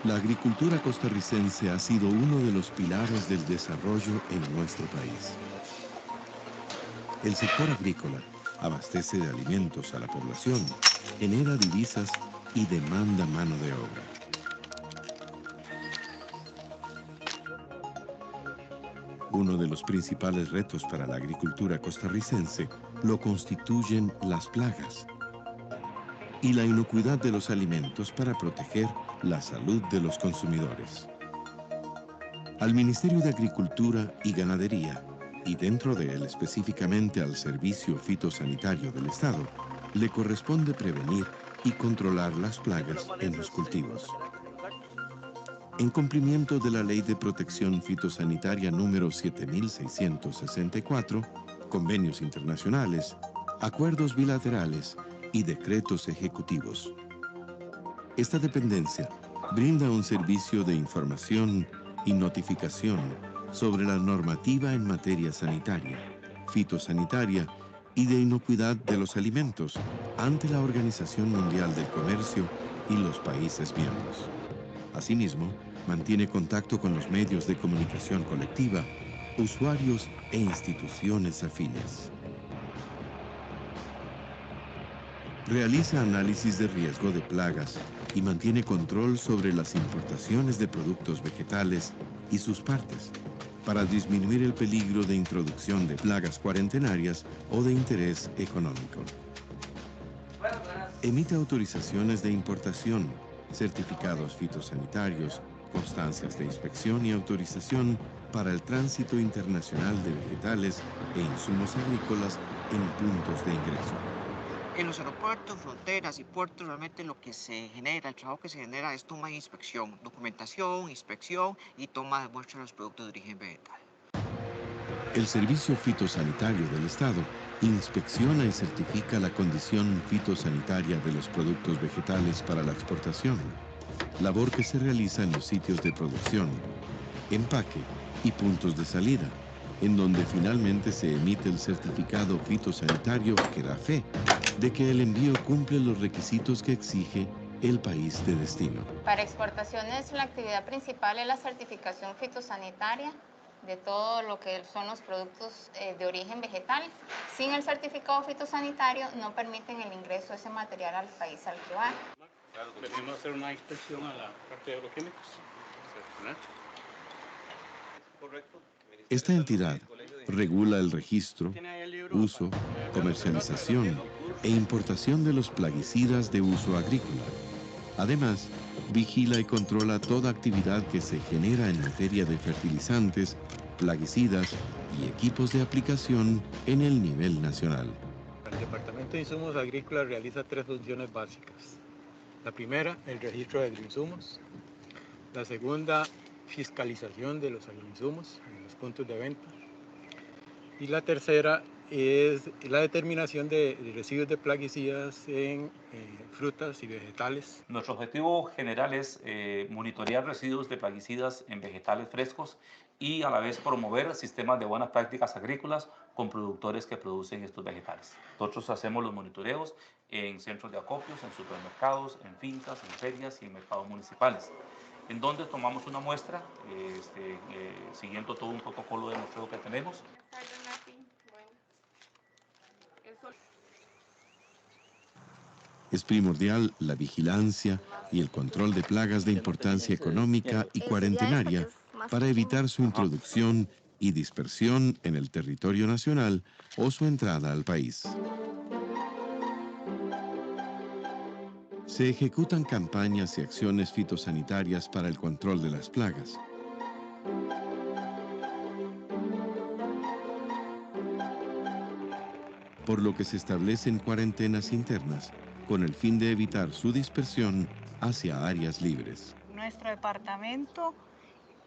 La agricultura costarricense ha sido uno de los pilares del desarrollo en nuestro país. El sector agrícola abastece de alimentos a la población, genera divisas y demanda mano de obra. Uno de los principales retos para la agricultura costarricense lo constituyen las plagas y la inocuidad de los alimentos para proteger la salud de los consumidores. Al Ministerio de Agricultura y Ganadería, y dentro de él específicamente al Servicio Fitosanitario del Estado, le corresponde prevenir y controlar las plagas en los cultivos. En cumplimiento de la Ley de Protección Fitosanitaria número 7664, convenios internacionales, acuerdos bilaterales y decretos ejecutivos. Esta dependencia brinda un servicio de información y notificación sobre la normativa en materia sanitaria, fitosanitaria y de inocuidad de los alimentos ante la Organización Mundial del Comercio y los países miembros. Asimismo, mantiene contacto con los medios de comunicación colectiva, usuarios e instituciones afines. Realiza análisis de riesgo de plagas y mantiene control sobre las importaciones de productos vegetales y sus partes, para disminuir el peligro de introducción de plagas cuarentenarias o de interés económico. Emite autorizaciones de importación, certificados fitosanitarios, constancias de inspección y autorización para el tránsito internacional de vegetales e insumos agrícolas en puntos de ingreso. En los aeropuertos, fronteras y puertos realmente lo que se genera, el trabajo que se genera es toma e inspección, documentación, inspección y toma de muestras de los productos de origen vegetal. El Servicio Fitosanitario del Estado inspecciona y certifica la condición fitosanitaria de los productos vegetales para la exportación, labor que se realiza en los sitios de producción, empaque y puntos de salida, en donde finalmente se emite el certificado fitosanitario que da fe de que el envío cumple los requisitos que exige el país de destino. Para exportaciones, la actividad principal es la certificación fitosanitaria de todo lo que son los productos de origen vegetal. Sin el certificado fitosanitario no permiten el ingreso de ese material al país al que va. Venimos a hacer una inspección a la parte de agroquímicos. Esta entidad regula el registro, uso, comercialización e importación de los plaguicidas de uso agrícola. Además, vigila y controla toda actividad que se genera en materia de fertilizantes, plaguicidas y equipos de aplicación en el nivel nacional. El Departamento de Insumos Agrícolas realiza 3 funciones básicas. La primera, el registro de agroinsumos. La segunda, fiscalización de los agroinsumos en los puntos de venta. Y la tercera es la determinación de residuos de plaguicidas en frutas y vegetales. Nuestro objetivo general es monitorear residuos de plaguicidas en vegetales frescos y a la vez promover sistemas de buenas prácticas agrícolas con productores que producen estos vegetales. Nosotros hacemos los monitoreos en centros de acopios, en supermercados, en fincas, en ferias y en mercados municipales, en donde tomamos una muestra siguiendo todo un protocolo de muestreo que tenemos. Es primordial la vigilancia y el control de plagas de importancia económica y cuarentenaria para evitar su introducción y dispersión en el territorio nacional o su entrada al país. Se ejecutan campañas y acciones fitosanitarias para el control de las plagas. Por lo que se establecen cuarentenas internas con el fin de evitar su dispersión hacia áreas libres. Nuestro departamento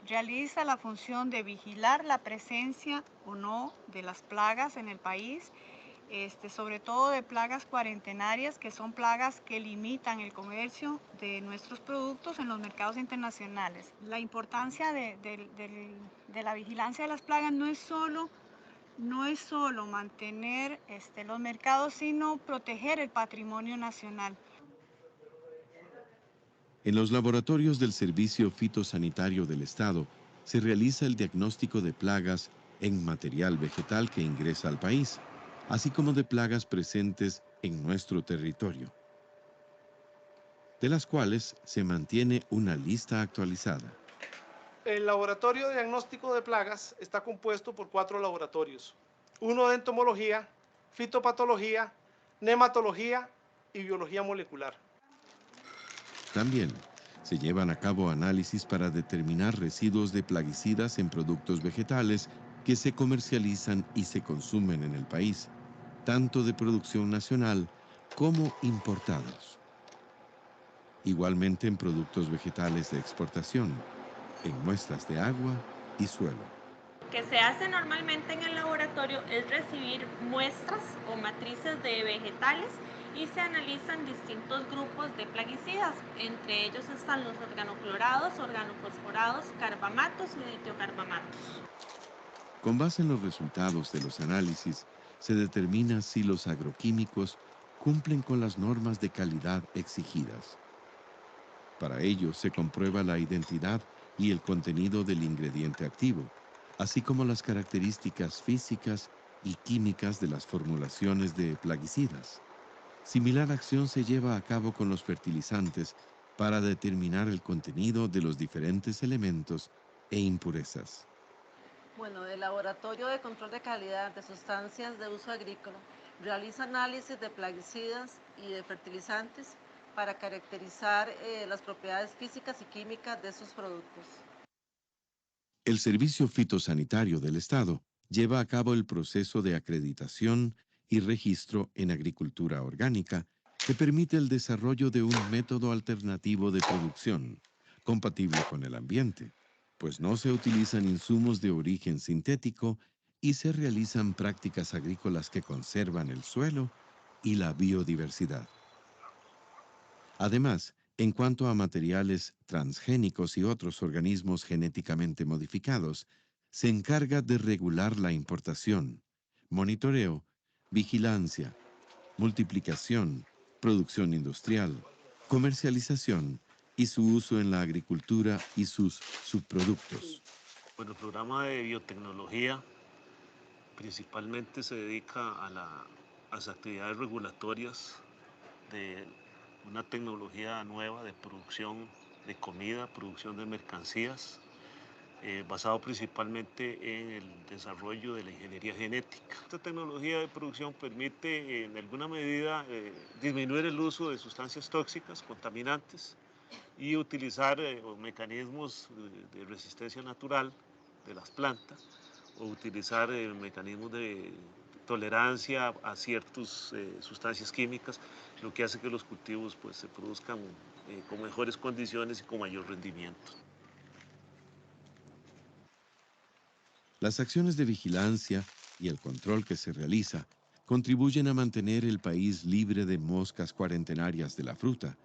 realiza la función de vigilar la presencia o no de las plagas en el país, sobre todo de plagas cuarentenarias, que son plagas que limitan el comercio de nuestros productos en los mercados internacionales. La importancia de la vigilancia de las plagas no es solo mantener los mercados, sino proteger el patrimonio nacional. En los laboratorios del Servicio Fitosanitario del Estado se realiza el diagnóstico de plagas en material vegetal que ingresa al país, así como de plagas presentes en nuestro territorio, de las cuales se mantiene una lista actualizada. El laboratorio de diagnóstico de plagas está compuesto por 4 laboratorios, uno de entomología, fitopatología, nematología y biología molecular. También se llevan a cabo análisis para determinar residuos de plaguicidas en productos vegetales que se comercializan y se consumen en el país, tanto de producción nacional como importados. Igualmente en productos vegetales de exportación, en muestras de agua y suelo. Que se hace normalmente en el laboratorio es recibir muestras o matrices de vegetales y se analizan distintos grupos de plaguicidas. Entre ellos están los organoclorados, organofosforados, carbamatos y ditiocarbamatos. Con base en los resultados de los análisis, se determina si los agroquímicos cumplen con las normas de calidad exigidas. Para ello se comprueba la identidad y el contenido del ingrediente activo, así como las características físicas y químicas de las formulaciones de plaguicidas. Similar acción se lleva a cabo con los fertilizantes para determinar el contenido de los diferentes elementos e impurezas. Bueno, el Laboratorio de Control de Calidad de Sustancias de Uso Agrícola realiza análisis de plaguicidas y de fertilizantes para caracterizar las propiedades físicas y químicas de esos productos. El Servicio Fitosanitario del Estado lleva a cabo el proceso de acreditación y registro en agricultura orgánica que permite el desarrollo de un método alternativo de producción, compatible con el ambiente, pues no se utilizan insumos de origen sintético y se realizan prácticas agrícolas que conservan el suelo y la biodiversidad. Además, en cuanto a materiales transgénicos y otros organismos genéticamente modificados, se encarga de regular la importación, monitoreo, vigilancia, multiplicación, producción industrial, comercialización y su uso en la agricultura y sus subproductos. Bueno, el programa de biotecnología principalmente se dedica a las actividades regulatorias de una tecnología nueva de producción de comida, producción de mercancías, basado principalmente en el desarrollo de la ingeniería genética. Esta tecnología de producción permite en alguna medida disminuir el uso de sustancias tóxicas, contaminantes, y utilizar mecanismos de resistencia natural de las plantas, o utilizar mecanismos de tolerancia a ciertas sustancias químicas, lo que hace que los cultivos pues, se produzcan con mejores condiciones y con mayor rendimiento. Las acciones de vigilancia y el control que se realiza contribuyen a mantener el país libre de moscas cuarentenarias de la fruta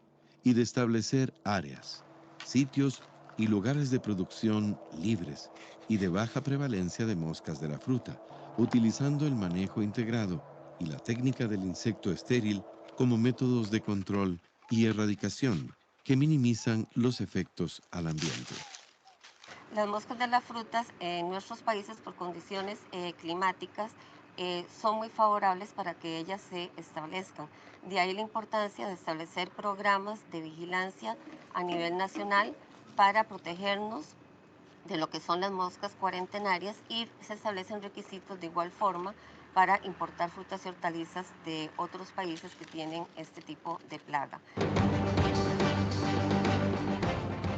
y de establecer áreas, sitios y lugares de producción libres y de baja prevalencia de moscas de la fruta, utilizando el manejo integrado y la técnica del insecto estéril como métodos de control y erradicación que minimizan los efectos al ambiente. Las moscas de las frutas en nuestros países por condiciones climáticas son muy favorables para que ellas se establezcan. De ahí la importancia de establecer programas de vigilancia a nivel nacional para protegernos de lo que son las moscas cuarentenarias, y se establecen requisitos de igual forma para importar frutas y hortalizas de otros países que tienen este tipo de plaga.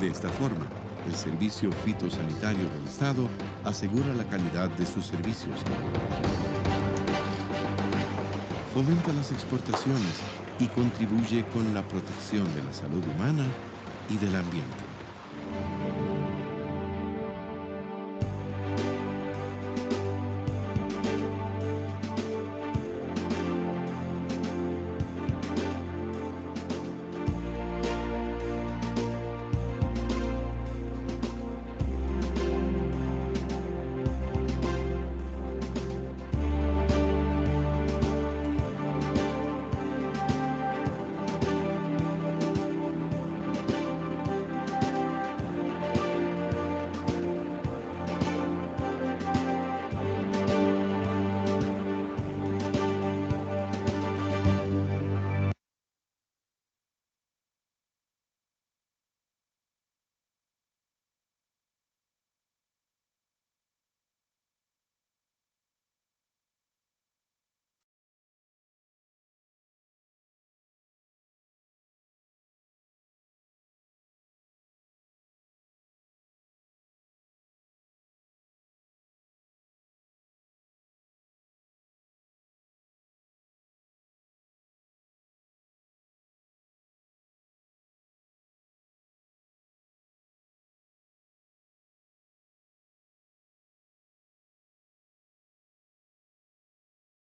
De esta forma, el Servicio Fitosanitario del Estado asegura la calidad de sus servicios, fomenta las exportaciones y contribuye con la protección de la salud humana y del ambiente.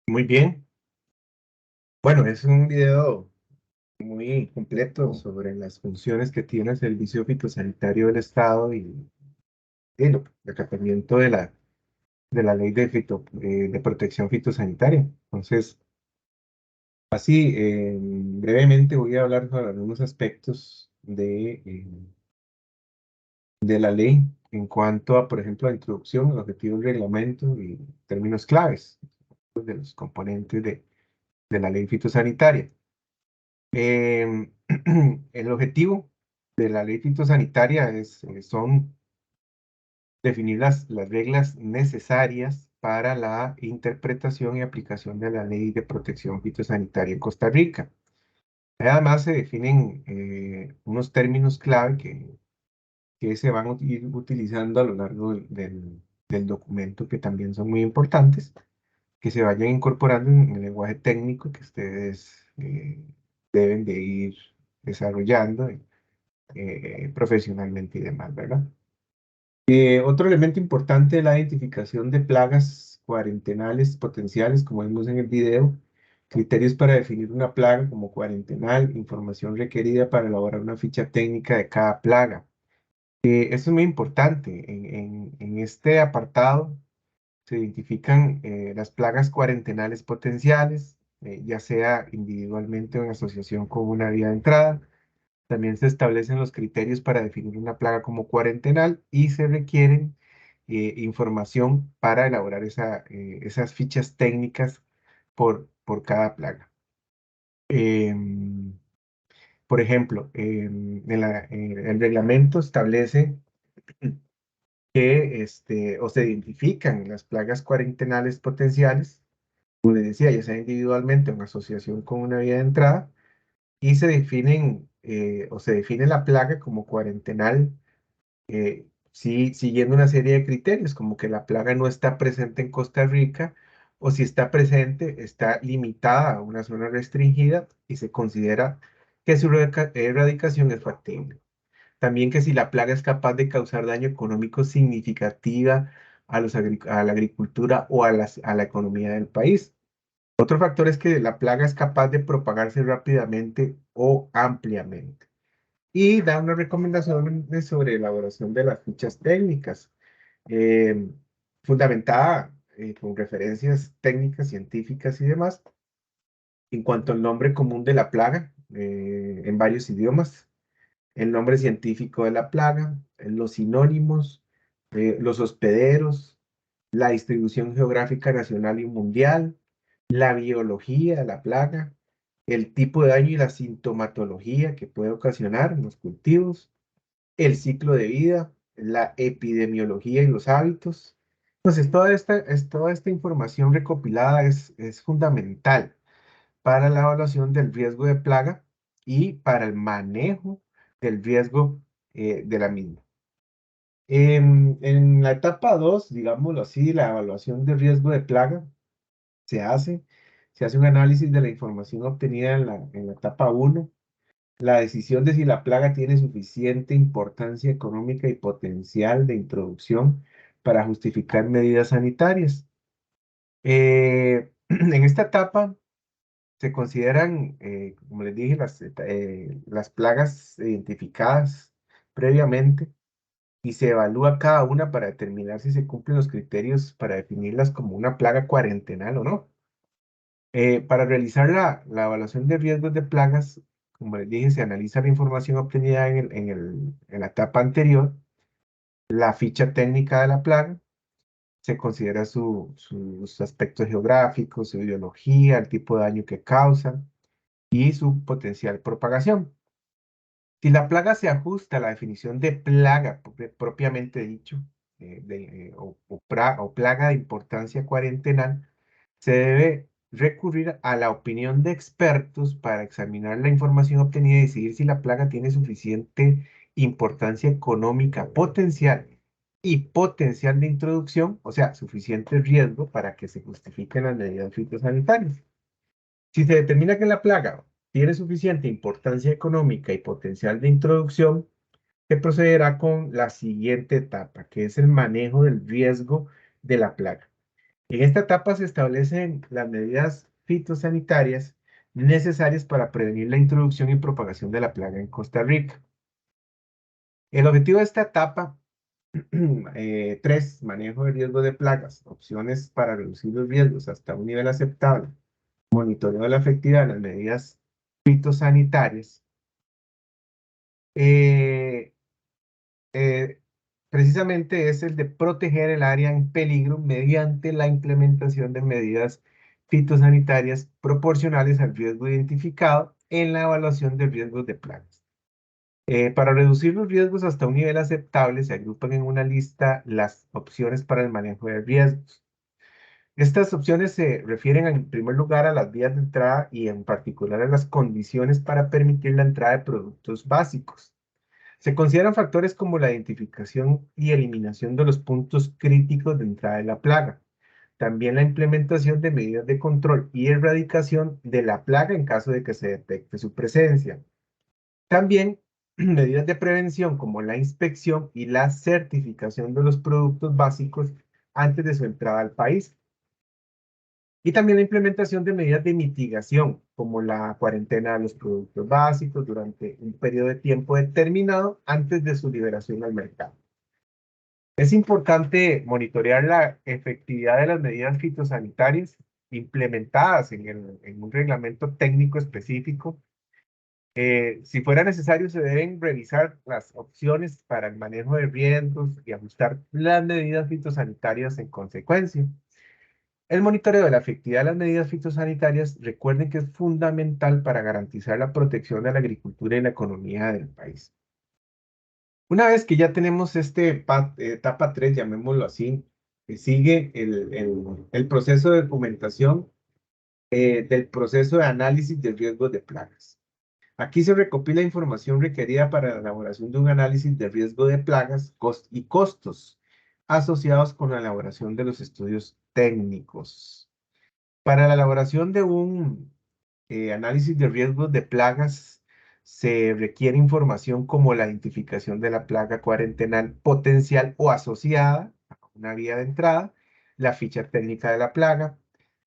Muy bien. Bueno, es un video muy completo sobre las funciones que tiene el Servicio Fitosanitario del Estado y el acatamiento de la ley de protección fitosanitaria. Entonces, así, brevemente voy a hablar sobre algunos aspectos de la ley en cuanto a, por ejemplo, la introducción, el objetivo del reglamento y términos claves de los componentes de la ley fitosanitaria. Em, el objetivo de la ley fitosanitaria son definir las reglas necesarias para la interpretación y aplicación de la ley de protección fitosanitaria en Costa Rica. Además, se definen unos términos clave que se van a ir utilizando a lo largo del documento, que también son muy importantes, que se vayan incorporando en el lenguaje técnico que ustedes deben de ir desarrollando profesionalmente y demás, ¿verdad? Otro elemento importante es la identificación de plagas cuarentenales potenciales, como vimos en el video, criterios para definir una plaga como cuarentenal, información requerida para elaborar una ficha técnica de cada plaga. Eso es muy importante. En este apartado se identifican las plagas cuarentenales potenciales, ya sea individualmente o en asociación con una vía de entrada. También se establecen los criterios para definir una plaga como cuarentenal y se requieren información para elaborar esas fichas técnicas por cada plaga. Por ejemplo, el reglamento establece que o se identifican las plagas cuarentenales potenciales, como les decía, ya sea individualmente o en asociación con una vía de entrada, y se definen o se define la plaga como cuarentenal, sí, siguiendo una serie de criterios, como que la plaga no está presente en Costa Rica, o si está presente, está limitada a una zona restringida y se considera que su erradicación es factible. También que si la plaga es capaz de causar daño económico significativo a la agricultura o a la economía del país. Otro factor es que la plaga es capaz de propagarse rápidamente o ampliamente. Y da unas recomendaciones sobre elaboración de las fichas técnicas, eh, fundamentada con referencias técnicas, científicas y demás, en cuanto al nombre común de la plaga, en varios idiomas, el nombre científico de la plaga, los sinónimos, los hospederos, la distribución geográfica nacional y mundial, la biología de la plaga, el tipo de daño y la sintomatología que puede ocasionar en los cultivos, el ciclo de vida, la epidemiología y los hábitos. Entonces, toda esta información recopilada es fundamental para la evaluación del riesgo de plaga y para el manejo del riesgo de la misma. En la etapa 2, digámoslo así, la evaluación de riesgo de plaga se hace un análisis de la información obtenida en la etapa 1, la decisión de si la plaga tiene suficiente importancia económica y potencial de introducción para justificar medidas sanitarias. En esta etapa se consideran, como les dije, las plagas identificadas previamente y se evalúa cada una para determinar si se cumplen los criterios para definirlas como una plaga cuarentenal o no. Para realizar la evaluación de riesgos de plagas, como les dije, se analiza la información obtenida en la etapa anterior, la ficha técnica de la plaga, se considera sus aspectos geográficos, su biología, el tipo de daño que causan y su potencial propagación. Si la plaga se ajusta a la definición de plaga propiamente dicho, o plaga de importancia cuarentenal, se debe recurrir a la opinión de expertos para examinar la información obtenida y decidir si la plaga tiene suficiente importancia económica potencial y potencial de introducción, o sea, suficiente riesgo para que se justifiquen las medidas fitosanitarias. Si se determina que la plaga tiene suficiente importancia económica y potencial de introducción, se procederá con la siguiente etapa, que es el manejo del riesgo de la plaga. En esta etapa se establecen las medidas fitosanitarias necesarias para prevenir la introducción y propagación de la plaga en Costa Rica. El objetivo de esta etapa 3. Manejo de riesgo de plagas. Opciones para reducir los riesgos hasta un nivel aceptable. Monitoreo de la efectividad de las medidas fitosanitarias. Precisamente es el de proteger el área en peligro mediante la implementación de medidas fitosanitarias proporcionales al riesgo identificado en la evaluación de riesgos de plagas. Para reducir los riesgos hasta un nivel aceptable, se agrupan en una lista las opciones para el manejo de riesgos. Estas opciones se refieren en primer lugar a las vías de entrada y en particular a las condiciones para permitir la entrada de productos básicos. Se consideran factores como la identificación y eliminación de los puntos críticos de entrada de la plaga. También la implementación de medidas de control y erradicación de la plaga en caso de que se detecte su presencia. También medidas de prevención como la inspección y la certificación de los productos básicos antes de su entrada al país. Y también la implementación de medidas de mitigación, como la cuarentena de los productos básicos durante un periodo de tiempo determinado antes de su liberación al mercado. Es importante monitorear la efectividad de las medidas fitosanitarias implementadas en un reglamento técnico específico. Si fuera necesario, se deben revisar las opciones para el manejo de riesgos y ajustar las medidas fitosanitarias en consecuencia. El monitoreo de la efectividad de las medidas fitosanitarias, recuerden que es fundamental para garantizar la protección de la agricultura y la economía del país. Una vez que ya tenemos etapa 3, llamémoslo así, sigue el proceso de documentación del proceso de análisis de riesgos de plagas. Aquí se recopila información requerida para la elaboración de un análisis de riesgo de plagas y costos asociados con la elaboración de los estudios técnicos. Para la elaboración de un análisis de riesgos de plagas, se requiere información como la identificación de la plaga cuarentenal potencial o asociada a una vía de entrada, la ficha técnica de la plaga,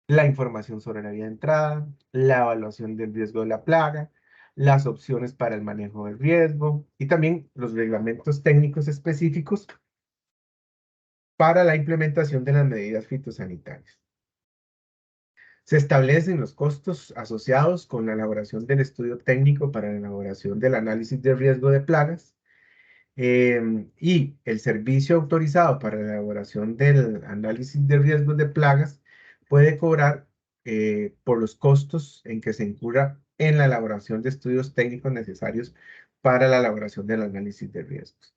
la información sobre la vía de entrada, la evaluación del riesgo de la plaga, las opciones para el manejo del riesgo y también los reglamentos técnicos específicos para la implementación de las medidas fitosanitarias. Se establecen los costos asociados con la elaboración del estudio técnico para la elaboración del análisis de riesgo de plagas y el servicio autorizado para la elaboración del análisis de riesgos de plagas puede cobrar por los costos en que se incurra en la elaboración de estudios técnicos necesarios para la elaboración del análisis de riesgos.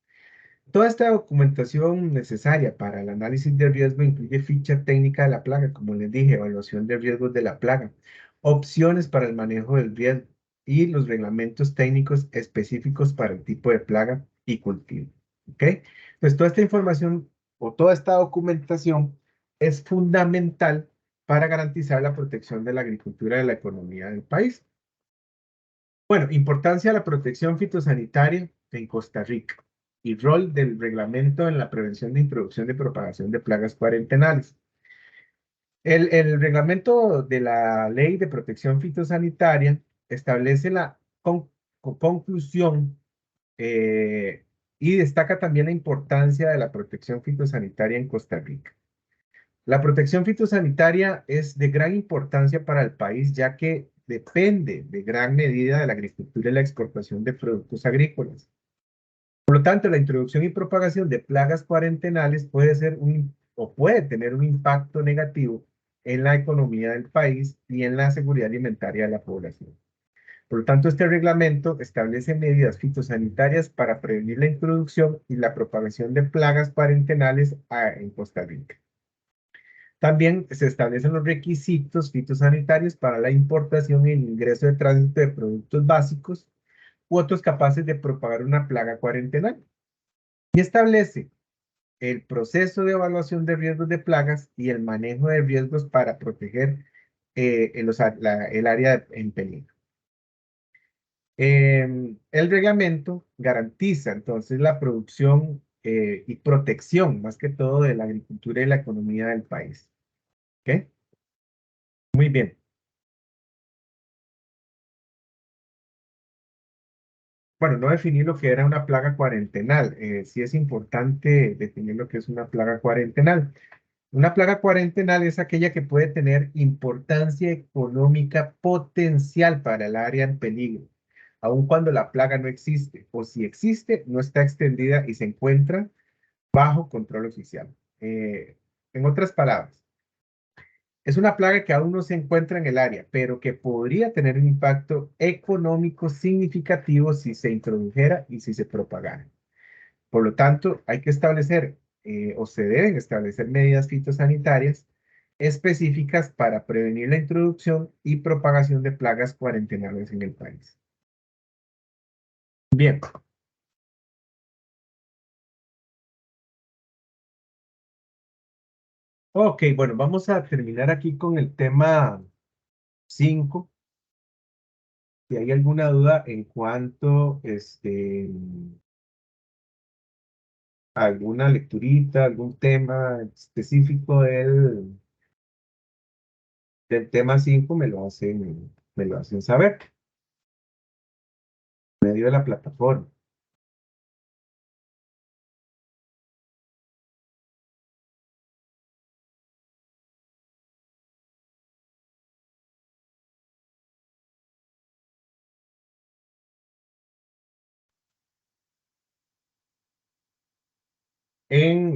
Toda esta documentación necesaria para el análisis de riesgo incluye ficha técnica de la plaga, como les dije, evaluación de riesgos de la plaga, opciones para el manejo del riesgo y los reglamentos técnicos específicos para el tipo de plaga y cultivo. ¿Ok? Pues toda esta información o toda esta documentación es fundamental para garantizar la protección de la agricultura y de la economía del país. Bueno, importancia de la protección fitosanitaria en Costa Rica y rol del reglamento en la prevención de introducción y propagación de plagas cuarentenales. El reglamento de la Ley de Protección Fitosanitaria establece la conclusión y destaca también la importancia de la protección fitosanitaria en Costa Rica. La protección fitosanitaria es de gran importancia para el país, ya que depende de gran medida de la agricultura y la exportación de productos agrícolas. Por lo tanto, la introducción y propagación de plagas cuarentenales puede tener un impacto negativo en la economía del país y en la seguridad alimentaria de la población. Por lo tanto, este reglamento establece medidas fitosanitarias para prevenir la introducción y la propagación de plagas cuarentenales en Costa Rica. También se establecen los requisitos fitosanitarios para la importación y el ingreso de tránsito de productos básicos u otros capaces de propagar una plaga cuarentenal. Y establece el proceso de evaluación de riesgos de plagas y el manejo de riesgos para proteger el área en peligro. El reglamento garantiza entonces la producción y protección, más que todo, de la agricultura y la economía del país. ¿Ok? Muy bien. Bueno, no definir lo que era una plaga cuarentenal. Sí es importante definir lo que es una plaga cuarentenal. Una plaga cuarentenal es aquella que puede tener importancia económica potencial para el área en peligro, aun cuando la plaga no existe, o si existe, no está extendida y se encuentra bajo control oficial. En otras palabras, es una plaga que aún no se encuentra en el área, pero que podría tener un impacto económico significativo si se introdujera y si se propagara. Por lo tanto, hay que establecer o se deben establecer medidas fitosanitarias específicas para prevenir la introducción y propagación de plagas cuarentenales en el país. Bien. Ok, bueno, vamos a terminar aquí con el tema 5. Si hay alguna duda en cuanto alguna lecturita, algún tema específico del tema 5, me lo hacen saber por medio de la plataforma.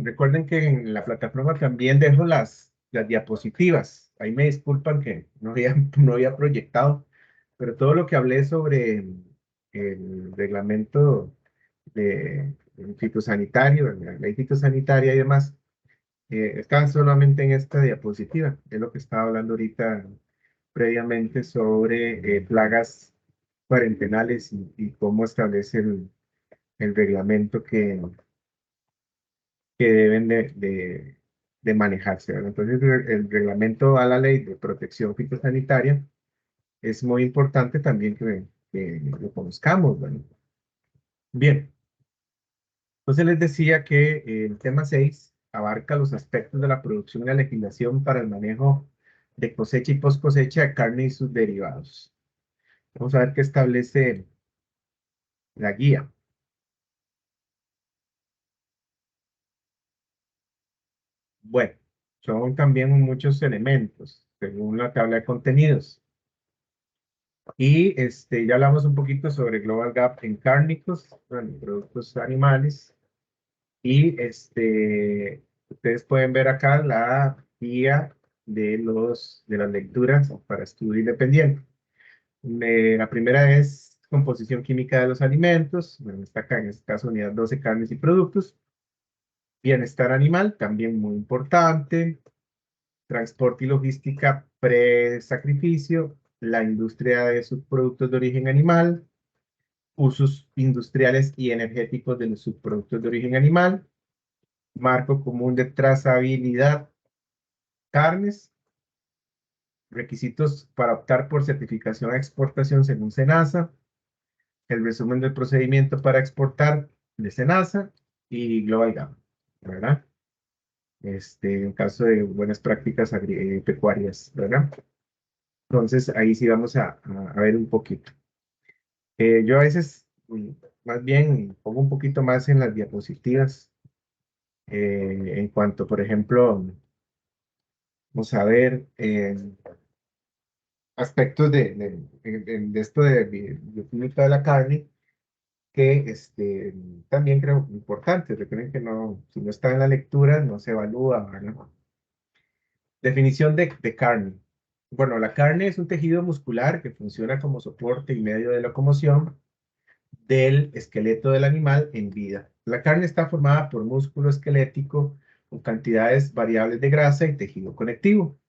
Recuerden que en la plataforma también dejo las diapositivas. Ahí me disculpan que no había, no había proyectado, pero todo lo que hablé sobre el reglamento de fitosanitario, la ley fitosanitaria y demás, está solamente en esta diapositiva. Es lo que estaba hablando ahorita previamente sobre plagas cuarentenales y cómo establece el reglamento que deben de manejarse, ¿verdad? Entonces, el reglamento a la ley de protección fitosanitaria es muy importante también que lo conozcamos, ¿verdad? Bien, entonces les decía que el tema 6 abarca los aspectos de la producción y la legislación para el manejo de cosecha y post cosecha de carne y sus derivados. Vamos a ver qué establece la guía. Bueno, son también muchos elementos, según la tabla de contenidos. Y ya hablamos un poquito sobre Global Gap en cárnicos, bueno, productos animales. Y ustedes pueden ver acá la guía de las lecturas para estudio independiente. La primera es composición química de los alimentos. Bueno, está acá en este caso unidad 12, carnes y productos. Bienestar animal, también muy importante. Transporte y logística pre-sacrificio. La industria de subproductos de origen animal. Usos industriales y energéticos de los subproductos de origen animal. Marco común de trazabilidad. Carnes. Requisitos para optar por certificación a exportación según SENASA. El resumen del procedimiento para exportar de SENASA y Global Gap, ¿verdad? En caso de buenas prácticas pecuarias, ¿verdad? Entonces, ahí sí vamos a ver un poquito. Yo a veces, más bien, pongo un poquito más en las diapositivas, en cuanto, por ejemplo, vamos a ver aspectos de esto de bioquímica de la carne, que también creo importante. Recuerden que no, si no está en la lectura, no se evalúa, ¿verdad? Definición de carne. Bueno, la carne es un tejido muscular que funciona como soporte y medio de locomoción del esqueleto del animal en vida. La carne está formada por músculo esquelético con cantidades variables de grasa y tejido conectivo.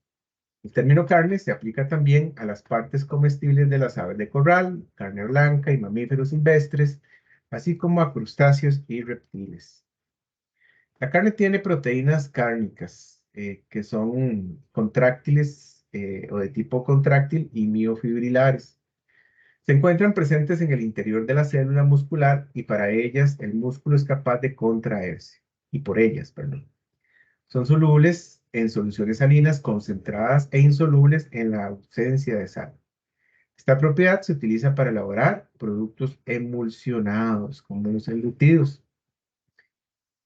El término carne se aplica también a las partes comestibles de las aves de corral, carne blanca y mamíferos silvestres, así como a crustáceos y reptiles. La carne tiene proteínas cárnicas, que son contráctiles o de tipo contráctil y miofibrilares. Se encuentran presentes en el interior de la célula muscular y para ellas el músculo es capaz de contraerse, y por ellas, perdón. Son solubles en soluciones salinas concentradas e insolubles en la ausencia de sal. Esta propiedad se utiliza para elaborar productos emulsionados, como los embutidos.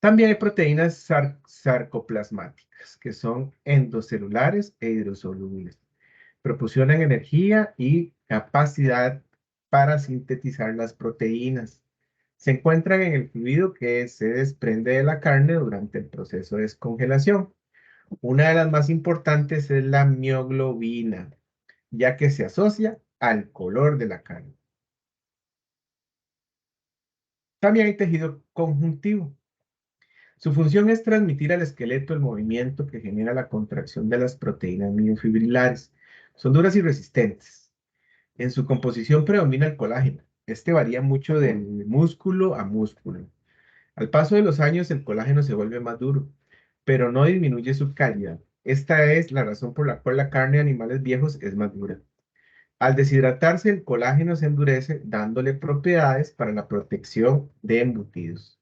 También hay proteínas sarcoplasmáticas, que son endocelulares e hidrosolubles. Proporcionan energía y capacidad para sintetizar las proteínas. Se encuentran en el fluido que se desprende de la carne durante el proceso de descongelación. Una de las más importantes es la mioglobina, ya que se asocia al color de la carne. También hay tejido conjuntivo. Su función es transmitir al esqueleto el movimiento que genera la contracción de las proteínas miofibrilares. Son duras y resistentes. En su composición predomina el colágeno. Este varía mucho del músculo a músculo. Al paso de los años, el colágeno se vuelve más duro, pero no disminuye su calidad. Esta es la razón por la cual la carne de animales viejos es más dura. Al deshidratarse, el colágeno se endurece, dándole propiedades para la protección de embutidos.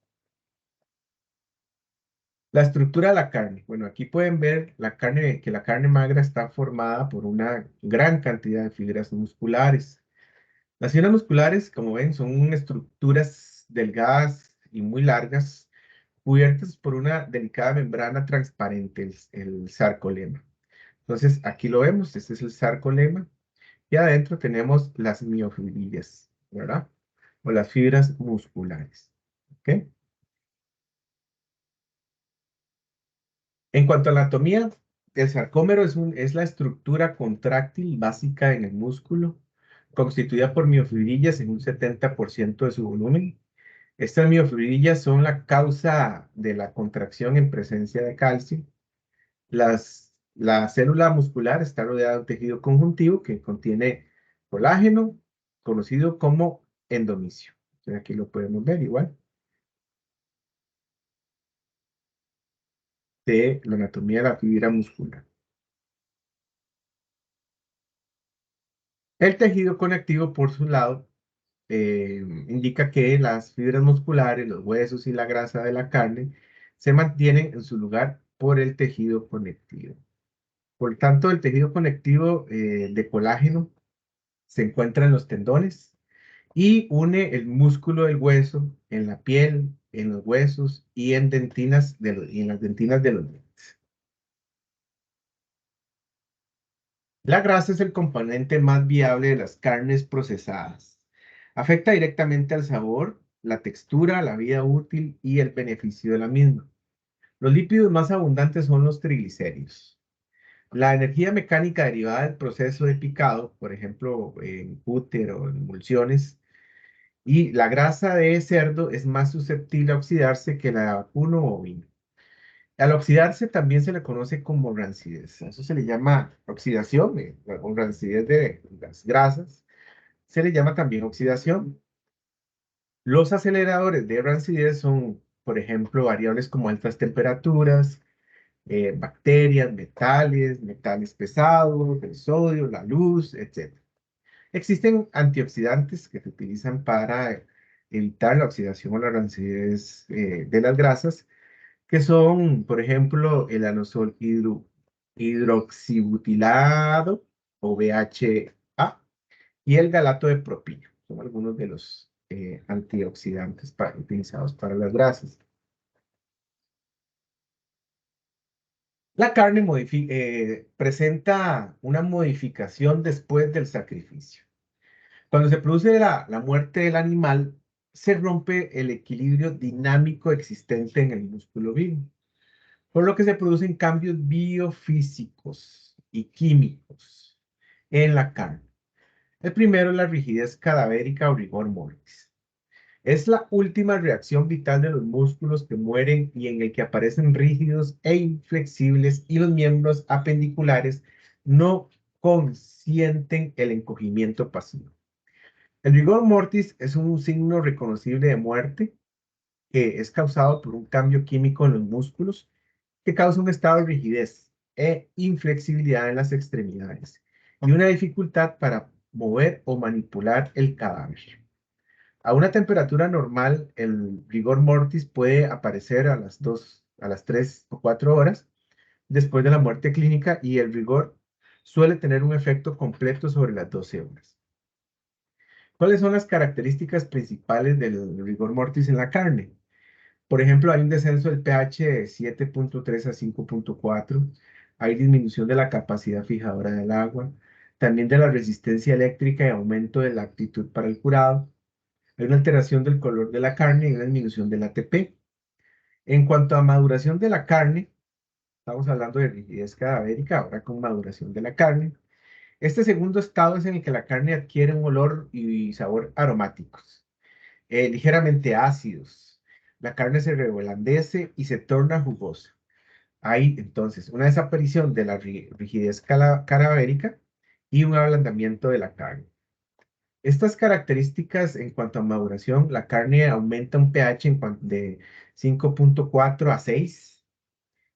La estructura de la carne. Bueno, aquí pueden ver que la carne magra está formada por una gran cantidad de fibras musculares. Las fibras musculares, como ven, son estructuras delgadas y muy largas, cubiertas por una delicada membrana transparente, el sarcolema. Entonces, aquí lo vemos, este es el sarcolema, y adentro tenemos las miofibrillas, ¿verdad? O las fibras musculares, ¿ok? En cuanto a la anatomía, el sarcómero es la estructura contráctil básica en el músculo, constituida por miofibrillas en un 70% de su volumen. Estas miofibrillas son la causa de la contracción en presencia de calcio. La célula muscular está rodeada de un tejido conjuntivo que contiene colágeno, conocido como endomisio. Aquí lo podemos ver igual. De la anatomía de la fibra muscular. El tejido conectivo, por su lado, indica que las fibras musculares, los huesos y la grasa de la carne se mantienen en su lugar por el tejido conectivo. Por tanto, el tejido conectivo de colágeno se encuentra en los tendones y une el músculo del hueso en la piel, en los huesos y en las dentinas de los dientes. La grasa es el componente más viable de las carnes procesadas. Afecta directamente al sabor, la textura, la vida útil y el beneficio de la misma. Los lípidos más abundantes son los triglicéridos. La energía mecánica derivada del proceso de picado, por ejemplo, en cúter o en emulsiones, y la grasa de cerdo es más susceptible a oxidarse que la de vacuno o ovino. Al oxidarse también se le conoce como rancidez. A eso se le llama oxidación, o rancidez de las grasas. Se le llama también oxidación. Los aceleradores de rancidez son, por ejemplo, variables como altas temperaturas, bacterias, metales pesados, el sodio, la luz, etc. Existen antioxidantes que se utilizan para evitar la oxidación o la rancidez de las grasas, que son, por ejemplo, el anosol hidroxibutilado o BHA y el galato de propilo. Son algunos de los antioxidantes utilizados para las grasas. La carne presenta una modificación después del sacrificio. Cuando se produce la muerte del animal, se rompe el equilibrio dinámico existente en el músculo vivo, por lo que se producen cambios biofísicos y químicos en la carne. El primero es la rigidez cadavérica o rigor mortis. Es la última reacción vital de los músculos que mueren y en el que aparecen rígidos e inflexibles y los miembros apendiculares no consienten el encogimiento pasivo. El rigor mortis es un signo reconocible de muerte que es causado por un cambio químico en los músculos que causa un estado de rigidez e inflexibilidad en las extremidades y una dificultad para mover o manipular el cadáver. A una temperatura normal, el rigor mortis puede aparecer a las 3 o 4 horas, después de la muerte clínica y el rigor suele tener un efecto completo sobre las 12 horas. ¿Cuáles son las características principales del rigor mortis en la carne? Por ejemplo, hay un descenso del pH de 7.3 a 5.4, hay disminución de la capacidad fijadora del agua, también de la resistencia eléctrica y aumento de la aptitud para el curado, hay una alteración del color de la carne y una disminución del ATP. En cuanto a maduración de la carne, estamos hablando de rigidez cadavérica, ahora con maduración de la carne. Este segundo estado es en el que la carne adquiere un olor y sabor aromáticos, ligeramente ácidos. La carne se reblandece y se torna jugosa. Hay entonces una desaparición de la rigidez cadavérica y un ablandamiento de la carne. Estas características en cuanto a maduración, la carne aumenta un pH de 5.4 a 6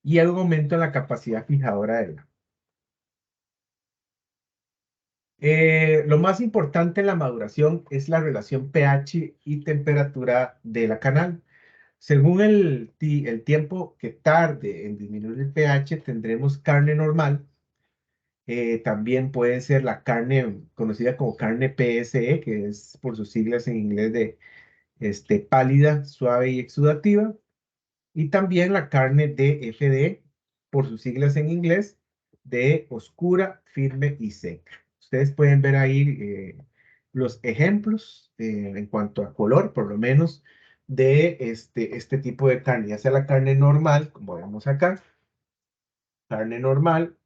y hay un aumento en la capacidad fijadora del agua. Lo más importante en la maduración es la relación pH y temperatura de la canal. Según el tiempo que tarde en disminuir el pH, tendremos carne normal. También puede ser la carne conocida como carne PSE, que es por sus siglas en inglés de pálida, suave y exudativa. Y también la carne DFD, por sus siglas en inglés, de oscura, firme y seca. Ustedes pueden ver ahí los ejemplos en cuanto a color, por lo menos, de este tipo de carne, ya sea la carne normal, como vemos acá, carne normal,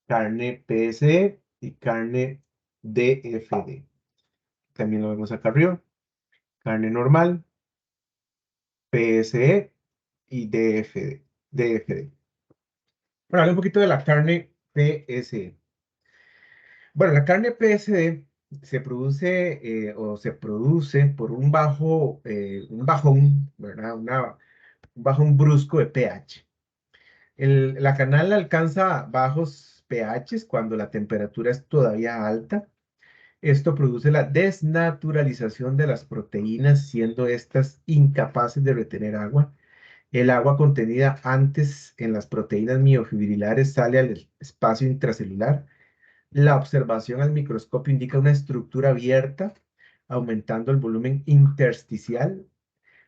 carne PSE y carne DFD. También lo vemos acá arriba, carne normal, PSE y DFD. Bueno, hablar un poquito de la carne PSE. Bueno, la carne PSD se produce se produce por un bajón, ¿verdad? Un bajón brusco de pH. La canal alcanza bajos pHs cuando la temperatura es todavía alta. Esto produce la desnaturalización de las proteínas, siendo estas incapaces de retener agua. El agua contenida antes en las proteínas miofibrilares sale al espacio intracelular. La observación al microscopio indica una estructura abierta, aumentando el volumen intersticial.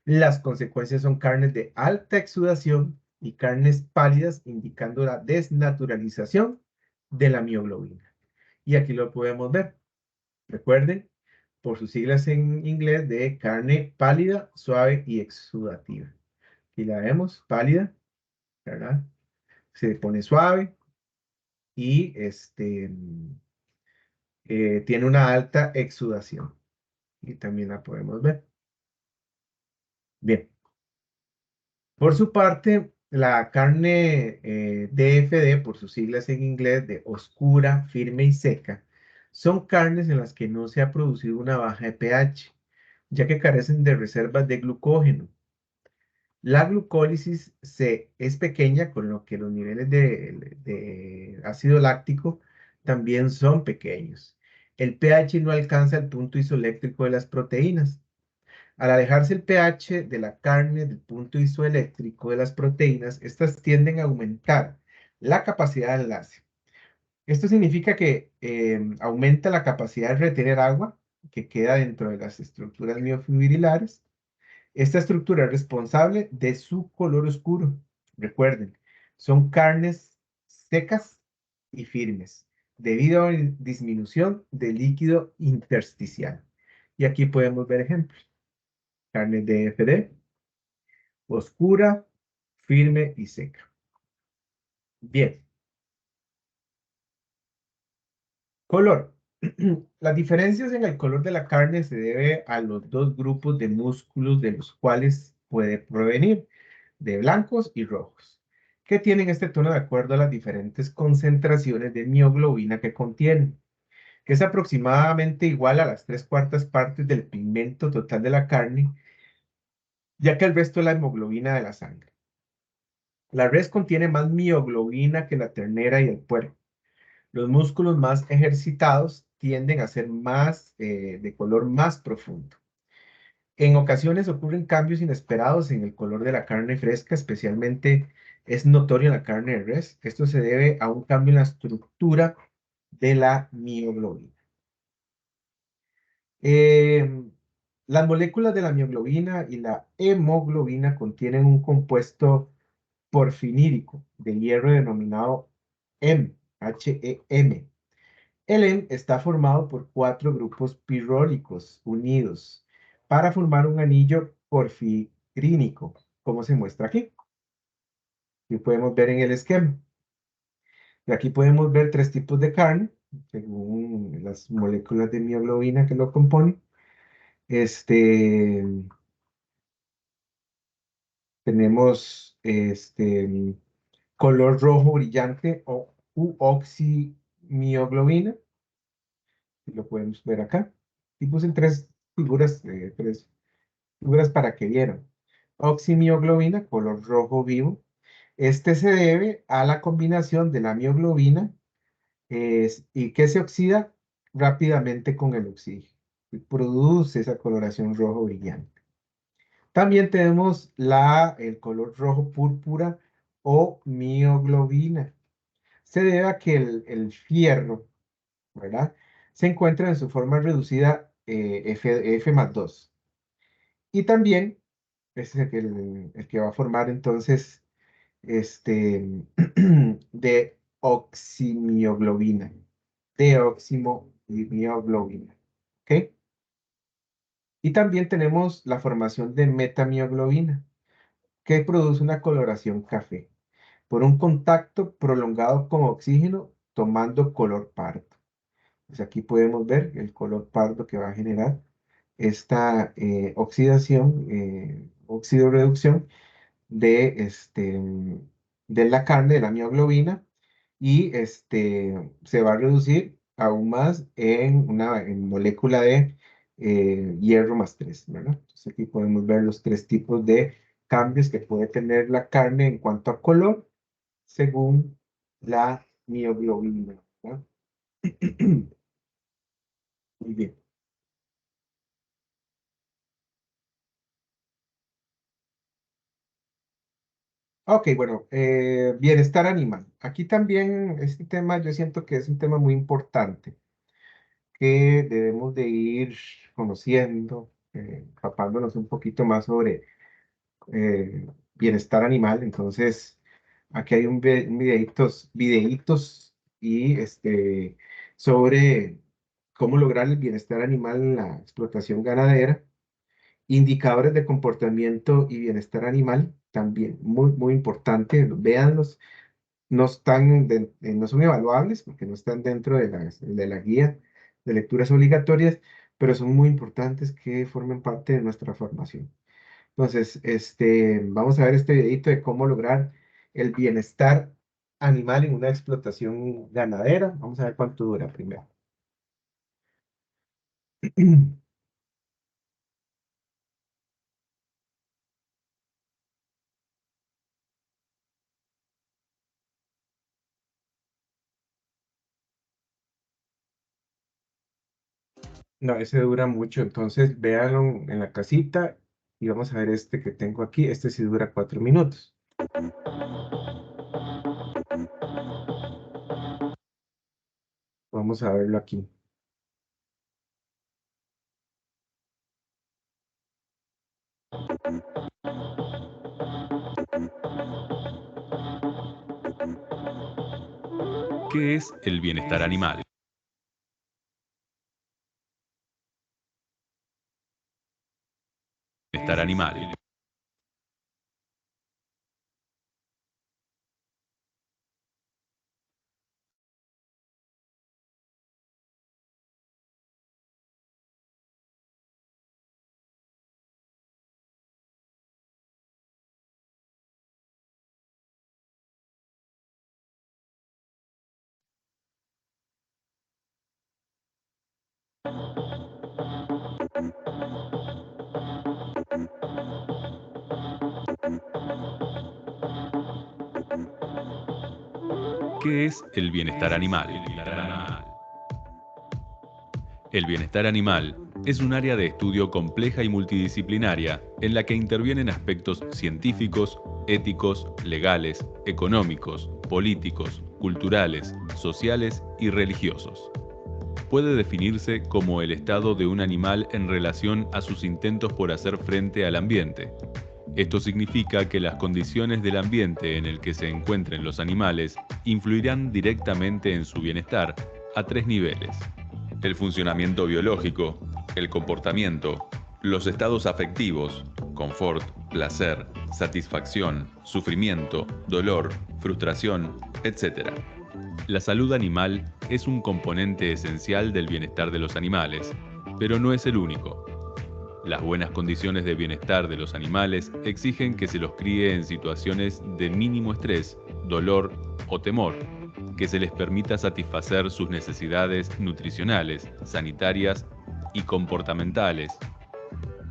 Las consecuencias son carnes de alta exudación y carnes pálidas, indicando la desnaturalización de la mioglobina. Y aquí lo podemos ver. Recuerden, por sus siglas en inglés, de carne pálida, suave y exudativa. Aquí la vemos, pálida, ¿verdad? Se pone suave y tiene una alta exudación. Y también la podemos ver. Bien. Por su parte, la carne DFD, por sus siglas en inglés, de oscura, firme y seca, son carnes en las que no se ha producido una baja de pH, ya que carecen de reservas de glucógeno. La glucólisis es pequeña, con lo que los niveles de ácido láctico también son pequeños. El pH no alcanza el punto isoeléctrico de las proteínas. Al alejarse el pH de la carne del punto isoeléctrico de las proteínas, estas tienden a aumentar la capacidad de enlace. Esto significa que aumenta la capacidad de retener agua que queda dentro de las estructuras miofibrilares. Esta estructura es responsable de su color oscuro. Recuerden, son carnes secas y firmes, debido a la disminución del líquido intersticial. Y aquí podemos ver ejemplos. Carne DFD, oscura, firme y seca. Bien. Color. Las diferencias en el color de la carne se debe a los dos grupos de músculos de los cuales puede provenir, de blancos y rojos, que tienen este tono de acuerdo a las diferentes concentraciones de mioglobina que contienen, que es aproximadamente igual a las 3/4 partes del pigmento total de la carne, ya que el resto es la hemoglobina de la sangre. La res contiene más mioglobina que la ternera y el puerco. Los músculos más ejercitados tienden a ser de color más profundo. En ocasiones ocurren cambios inesperados en el color de la carne fresca, especialmente es notorio en la carne de res. Esto se debe a un cambio en la estructura de la mioglobina. Las moléculas de la mioglobina y la hemoglobina contienen un compuesto porfirídico de hierro denominado HEM. El HEM está formado por 4 grupos pirólicos unidos para formar un anillo porfirínico, como se muestra aquí. Y podemos ver en el esquema. Y aquí podemos ver 3 tipos de carne, según las moléculas de mioglobina que lo componen. Tenemos color rojo brillante o oximioglobina. Lo podemos ver acá. Y puse 3 figuras, 3 figuras para que vieran. Oximioglobina, color rojo vivo. Este se debe a la combinación de la mioglobina y que se oxida rápidamente con el oxígeno. Y produce esa coloración rojo brillante. También tenemos el color rojo púrpura o mioglobina. Se debe a que el fierro, ¿verdad?, se encuentra en su forma reducida F más 2. Y también es el que va a formar entonces de oximioglobina. Deoximioglobina. ¿Ok? Y también tenemos la formación de metamioglobina, que produce una coloración café por un contacto prolongado con oxígeno tomando color pardo. Pues aquí podemos ver el color pardo que va a generar esta oxidación, oxidorreducción de, de la carne, de la mioglobina, y se va a reducir aún más en una molécula de hierro más 3, ¿verdad? Entonces aquí podemos ver los 3 tipos de cambios que puede tener la carne en cuanto a color según la mioglobina, ¿verdad? Muy bien. Ok, bueno, bienestar animal. Aquí también este tema yo siento que es un tema muy importante que debemos de ir conociendo, empapándonos un poquito más sobre bienestar animal. Entonces, aquí hay un videitos y sobre cómo lograr el bienestar animal en la explotación ganadera. Indicadores de comportamiento y bienestar animal, también muy, muy importante, véanlos, no son evaluables porque no están dentro de la guía de lecturas obligatorias, pero son muy importantes que formen parte de nuestra formación. Entonces, vamos a ver este videito de cómo lograr el bienestar animal en una explotación ganadera. Vamos a ver cuánto dura primero. No, ese dura mucho, entonces véanlo en la casita y vamos a ver este que tengo aquí. Este sí dura 4 minutos. Vamos a verlo aquí. ¿Qué es el bienestar animal? Bienestar animal. ¿Qué es el bienestar animal? El bienestar animal es un área de estudio compleja y multidisciplinaria en la que intervienen aspectos científicos, éticos, legales, económicos, políticos, culturales, sociales y religiosos. Puede definirse como el estado de un animal en relación a sus intentos por hacer frente al ambiente. Esto significa que las condiciones del ambiente en el que se encuentren los animales influirán directamente en su bienestar a 3 niveles: el funcionamiento biológico, el comportamiento, los estados afectivos, confort, placer, satisfacción, sufrimiento, dolor, frustración, etc. La salud animal es un componente esencial del bienestar de los animales, pero no es el único. Las buenas condiciones de bienestar de los animales exigen que se los críe en situaciones de mínimo estrés, dolor o temor, que se les permita satisfacer sus necesidades nutricionales, sanitarias y comportamentales,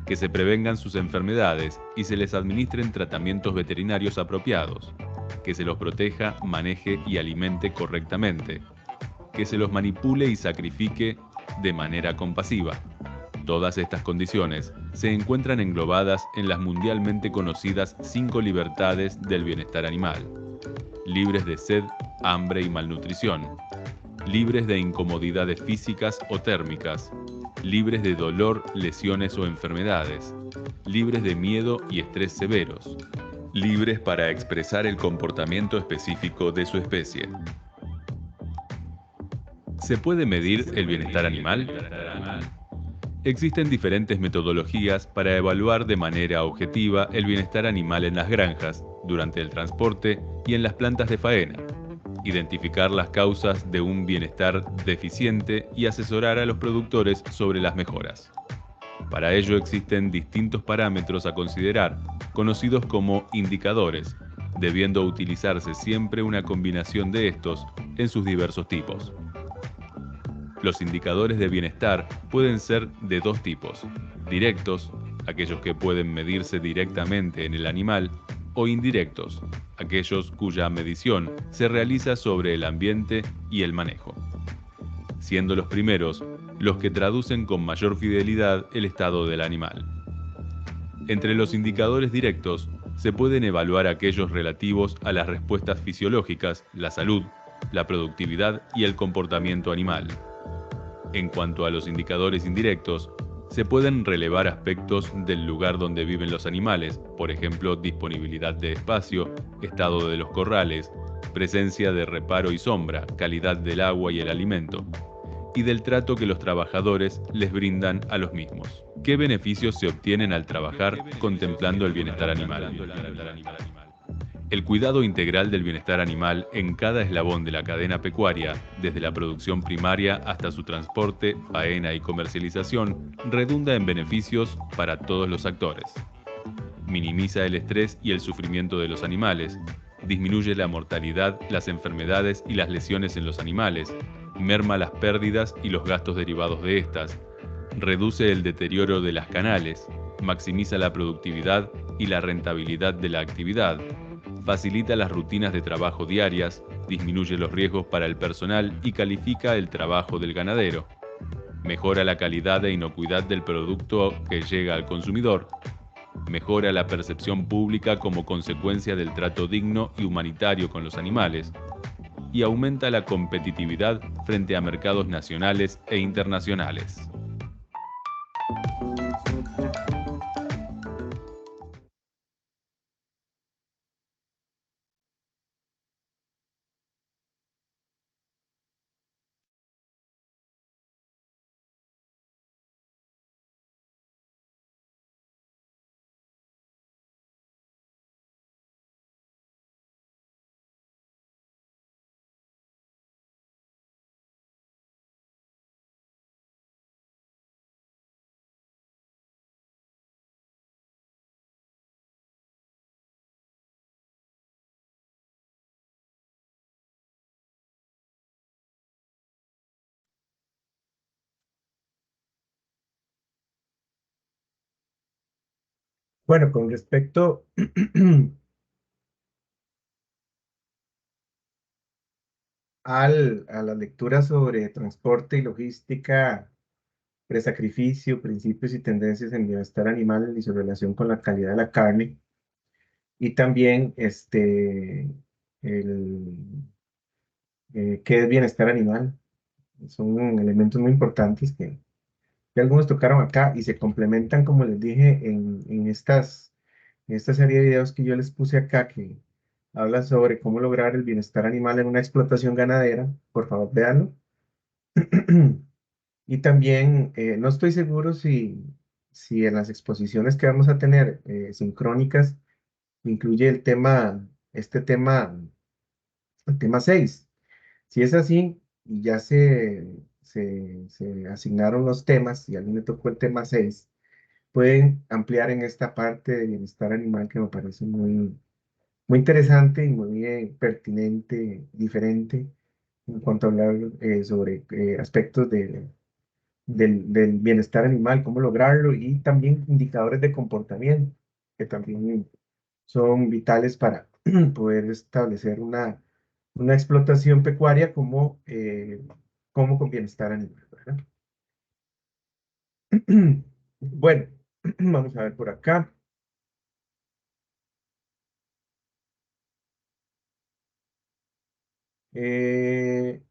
que se prevengan sus enfermedades y se les administren tratamientos veterinarios apropiados, que se los proteja, maneje y alimente correctamente, que se los manipule y sacrifique de manera compasiva. Todas estas condiciones se encuentran englobadas en las mundialmente conocidas 5 libertades del bienestar animal: libres de sed, hambre y malnutrición, libres de incomodidades físicas o térmicas, libres de dolor, lesiones o enfermedades, libres de miedo y estrés severos, libres para expresar el comportamiento específico de su especie. ¿Se puede medir el bienestar animal? Existen diferentes metodologías para evaluar de manera objetiva el bienestar animal en las granjas, durante el transporte y en las plantas de faena, identificar las causas de un bienestar deficiente y asesorar a los productores sobre las mejoras. Para ello existen distintos parámetros a considerar, conocidos como indicadores, debiendo utilizarse siempre una combinación de estos en sus diversos tipos. Los indicadores de bienestar pueden ser de 2 tipos: directos, aquellos que pueden medirse directamente en el animal, o indirectos, aquellos cuya medición se realiza sobre el ambiente y el manejo, siendo los primeros los que traducen con mayor fidelidad el estado del animal. Entre los indicadores directos se pueden evaluar aquellos relativos a las respuestas fisiológicas, la salud, la productividad y el comportamiento animal. En cuanto a los indicadores indirectos, se pueden relevar aspectos del lugar donde viven los animales, por ejemplo, disponibilidad de espacio, estado de los corrales, presencia de reparo y sombra, calidad del agua y el alimento, y del trato que los trabajadores les brindan a los mismos. ¿Qué beneficios se obtienen al trabajar contemplando el bienestar animal? El cuidado integral del bienestar animal en cada eslabón de la cadena pecuaria, desde la producción primaria hasta su transporte, faena y comercialización, redunda en beneficios para todos los actores. Minimiza el estrés y el sufrimiento de los animales, disminuye la mortalidad, las enfermedades y las lesiones en los animales, merma las pérdidas y los gastos derivados de estas, reduce el deterioro de las canales, maximiza la productividad y la rentabilidad de la actividad, facilita las rutinas de trabajo diarias, disminuye los riesgos para el personal y califica el trabajo del ganadero, mejora la calidad e inocuidad del producto que llega al consumidor, mejora la percepción pública como consecuencia del trato digno y humanitario con los animales, y aumenta la competitividad frente a mercados nacionales e internacionales. Bueno, con respecto a la lectura sobre transporte y logística presacrificio, principios y tendencias en bienestar animal y su relación con la calidad de la carne. Y también qué es bienestar animal. Son elementos muy importantes que algunos tocaron acá y se complementan, como les dije, en esta serie de videos que yo les puse acá, que habla sobre cómo lograr el bienestar animal en una explotación ganadera. Por favor, véanlo. Y también no estoy seguro si en las exposiciones que vamos a tener sincrónicas incluye el tema 6. Si es así, y ya se asignaron los temas, y a mí me tocó el tema 6, pueden ampliar en esta parte de bienestar animal que me parece muy, muy interesante y muy pertinente, diferente, en cuanto a hablar sobre aspectos del bienestar animal, cómo lograrlo, y también indicadores de comportamiento, que también son vitales para poder establecer una explotación pecuaria como con bienestar animal, ¿verdad? Bueno, vamos a ver por acá. Eh,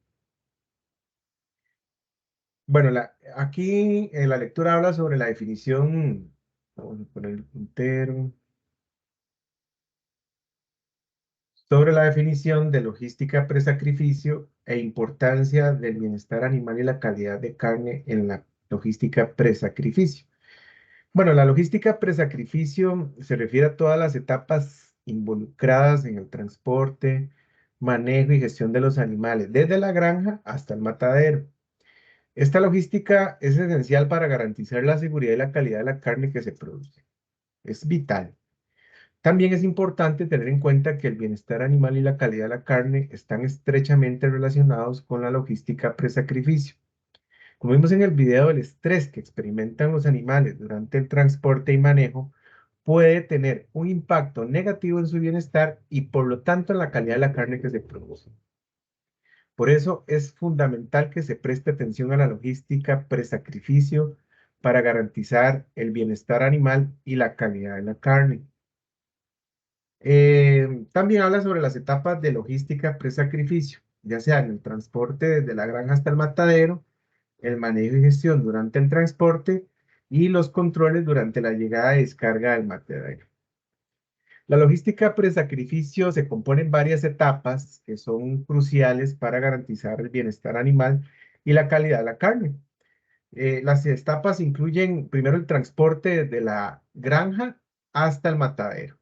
bueno, aquí la lectura habla sobre la definición, vamos a poner el puntero, sobre la definición de logística presacrificio e importancia del bienestar animal y la calidad de carne en la logística presacrificio. Bueno, la logística presacrificio se refiere a todas las etapas involucradas en el transporte, manejo y gestión de los animales, desde la granja hasta el matadero. Esta logística es esencial para garantizar la seguridad y la calidad de la carne que se produce. Es vital. También es importante tener en cuenta que el bienestar animal y la calidad de la carne están estrechamente relacionados con la logística presacrificio. Como vimos en el video, el estrés que experimentan los animales durante el transporte y manejo puede tener un impacto negativo en su bienestar y por lo tanto en la calidad de la carne que se produce. Por eso es fundamental que se preste atención a la logística presacrificio para garantizar el bienestar animal y la calidad de la carne. También habla sobre las etapas de logística presacrificio, ya sea en el transporte desde la granja hasta el matadero, el manejo y gestión durante el transporte y los controles durante la llegada y descarga del matadero. La logística presacrificio se compone en varias etapas que son cruciales para garantizar el bienestar animal y la calidad de la carne. Las etapas incluyen primero el transporte desde la granja hasta el matadero.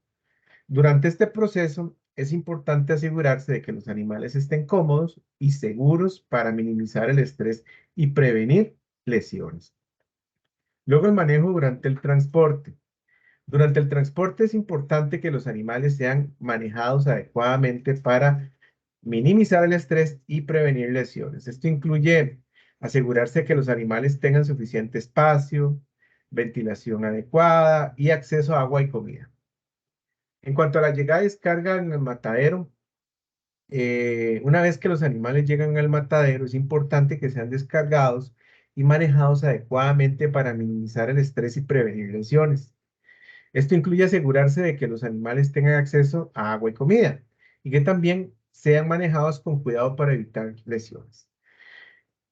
Durante este proceso es importante asegurarse de que los animales estén cómodos y seguros para minimizar el estrés y prevenir lesiones. Luego el manejo durante el transporte. Durante el transporte es importante que los animales sean manejados adecuadamente para minimizar el estrés y prevenir lesiones. Esto incluye asegurarse que los animales tengan suficiente espacio, ventilación adecuada y acceso a agua y comida. En cuanto a la llegada y descarga en el matadero, una vez que los animales llegan al matadero, es importante que sean descargados y manejados adecuadamente para minimizar el estrés y prevenir lesiones. Esto incluye asegurarse de que los animales tengan acceso a agua y comida y que también sean manejados con cuidado para evitar lesiones.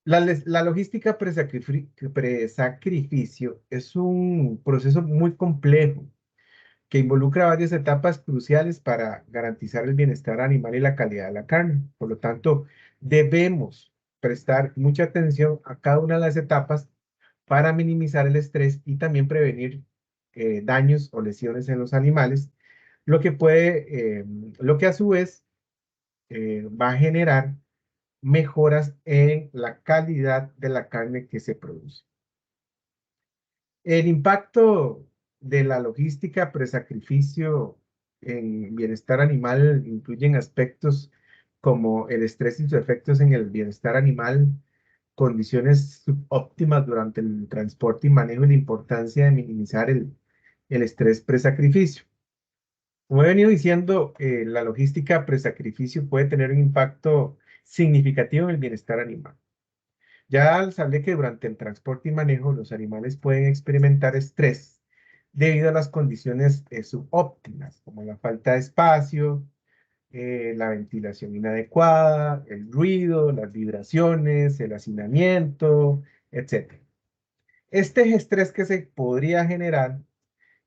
La logística presacrificio es un proceso muy complejo que involucra varias etapas cruciales para garantizar el bienestar animal y la calidad de la carne. Por lo tanto, debemos prestar mucha atención a cada una de las etapas para minimizar el estrés y también prevenir daños o lesiones en los animales, lo que a su vez va a generar mejoras en la calidad de la carne que se produce. El impacto de la logística presacrificio en bienestar animal incluyen aspectos como el estrés y sus efectos en el bienestar animal, condiciones óptimas durante el transporte y manejo y la importancia de minimizar el estrés presacrificio. Como he venido diciendo, la logística presacrificio puede tener un impacto significativo en el bienestar animal. Ya sabré que durante el transporte y manejo los animales pueden experimentar estrés debido a las condiciones subóptimas, como la falta de espacio, la ventilación inadecuada, el ruido, las vibraciones, el hacinamiento, etc. Este estrés que se podría generar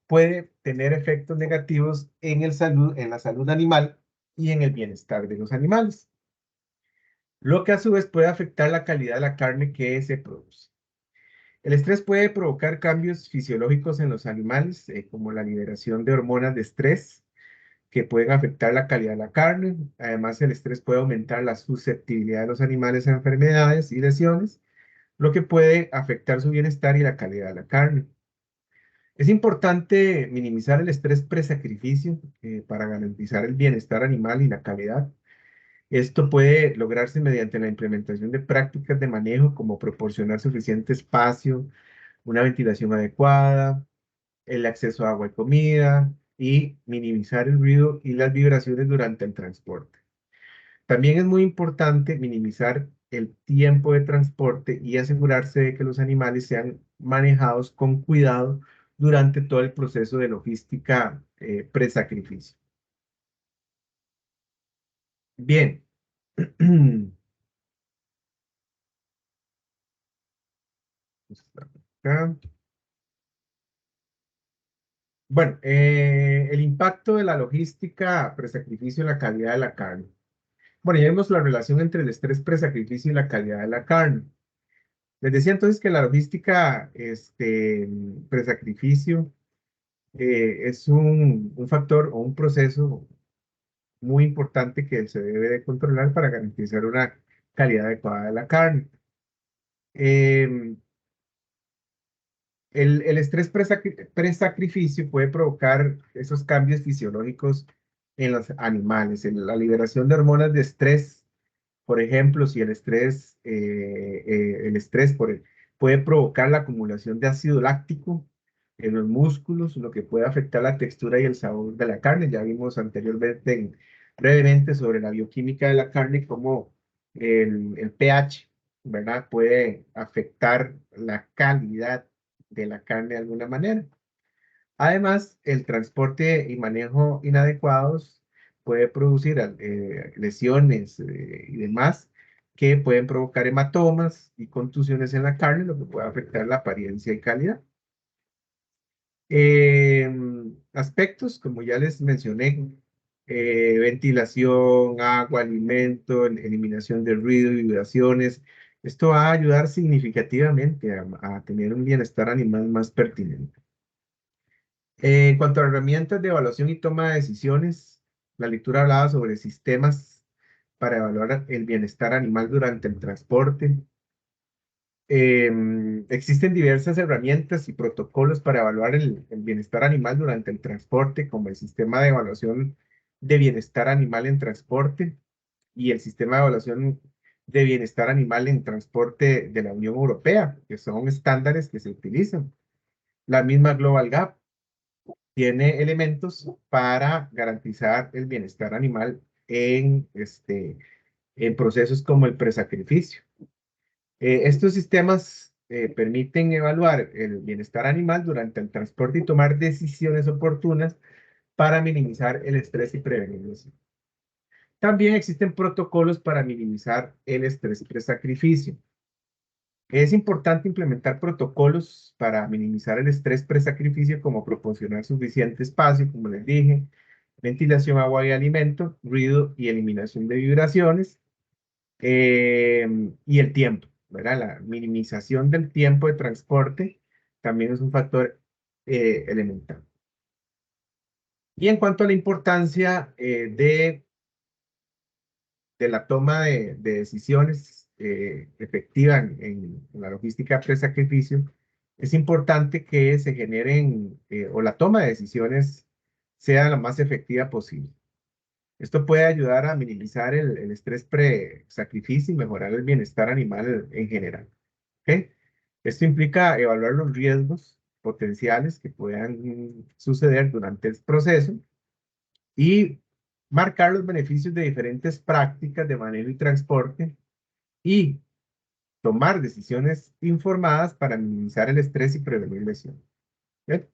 puede tener efectos negativos en la salud animal y en el bienestar de los animales, lo que a su vez puede afectar la calidad de la carne que se produce. El estrés puede provocar cambios fisiológicos en los animales, como la liberación de hormonas de estrés, que pueden afectar la calidad de la carne. Además, el estrés puede aumentar la susceptibilidad de los animales a enfermedades y lesiones, lo que puede afectar su bienestar y la calidad de la carne. Es importante minimizar el estrés presacrificio para garantizar el bienestar animal y la calidad. Esto puede lograrse mediante la implementación de prácticas de manejo como proporcionar suficiente espacio, una ventilación adecuada, el acceso a agua y comida y minimizar el ruido y las vibraciones durante el transporte. También es muy importante minimizar el tiempo de transporte y asegurarse de que los animales sean manejados con cuidado durante todo el proceso de logística presacrificio. Bien. Acá. Bueno, el impacto de la logística presacrificio en la calidad de la carne. Bueno, ya vimos la relación entre el estrés presacrificio y la calidad de la carne. Les decía entonces que la logística presacrificio es un factor o un proceso muy importante que se debe de controlar para garantizar una calidad adecuada de la carne. El estrés presacrificio puede provocar esos cambios fisiológicos en los animales, en la liberación de hormonas de estrés. Por ejemplo, si el estrés puede provocar la acumulación de ácido láctico en los músculos, lo que puede afectar la textura y el sabor de la carne. Ya vimos anteriormente brevemente sobre la bioquímica de la carne, cómo el pH, ¿verdad? Puede afectar la calidad de la carne de alguna manera. Además, el transporte y manejo inadecuados puede producir lesiones y demás que pueden provocar hematomas y contusiones en la carne, lo que puede afectar la apariencia y calidad. Aspectos, como ya les mencioné, ventilación, agua, alimento, eliminación de ruido y vibraciones. Esto va a ayudar significativamente a tener un bienestar animal más pertinente. En cuanto a herramientas de evaluación y toma de decisiones, la lectura hablaba sobre sistemas para evaluar el bienestar animal durante el transporte. Existen diversas herramientas y protocolos para evaluar el bienestar animal durante el transporte, como el sistema de evaluación de bienestar animal en transporte y el sistema de evaluación de bienestar animal en transporte de la Unión Europea, que son estándares que se utilizan. La misma Global Gap tiene elementos para garantizar el bienestar animal en procesos como el presacrificio. Estos sistemas permiten evaluar el bienestar animal durante el transporte y tomar decisiones oportunas para minimizar el estrés y prevenirlo. También existen protocolos para minimizar el estrés presacrificio. Es importante implementar protocolos para minimizar el estrés presacrificio, como proporcionar suficiente espacio, como les dije, ventilación, agua y alimento, ruido y eliminación de vibraciones, y el tiempo, ¿verdad? La minimización del tiempo de transporte también es un factor elemental. Y en cuanto a la importancia de la toma de decisiones efectiva en la logística presacrificio, es importante que se generen o la toma de decisiones sea la más efectiva posible. Esto puede ayudar a minimizar el estrés pre-sacrificio y mejorar el bienestar animal en general. ¿Okay? Esto implica evaluar los riesgos potenciales que puedan suceder durante el proceso y marcar los beneficios de diferentes prácticas de manejo y transporte y tomar decisiones informadas para minimizar el estrés y prevenir lesiones. ¿Bien?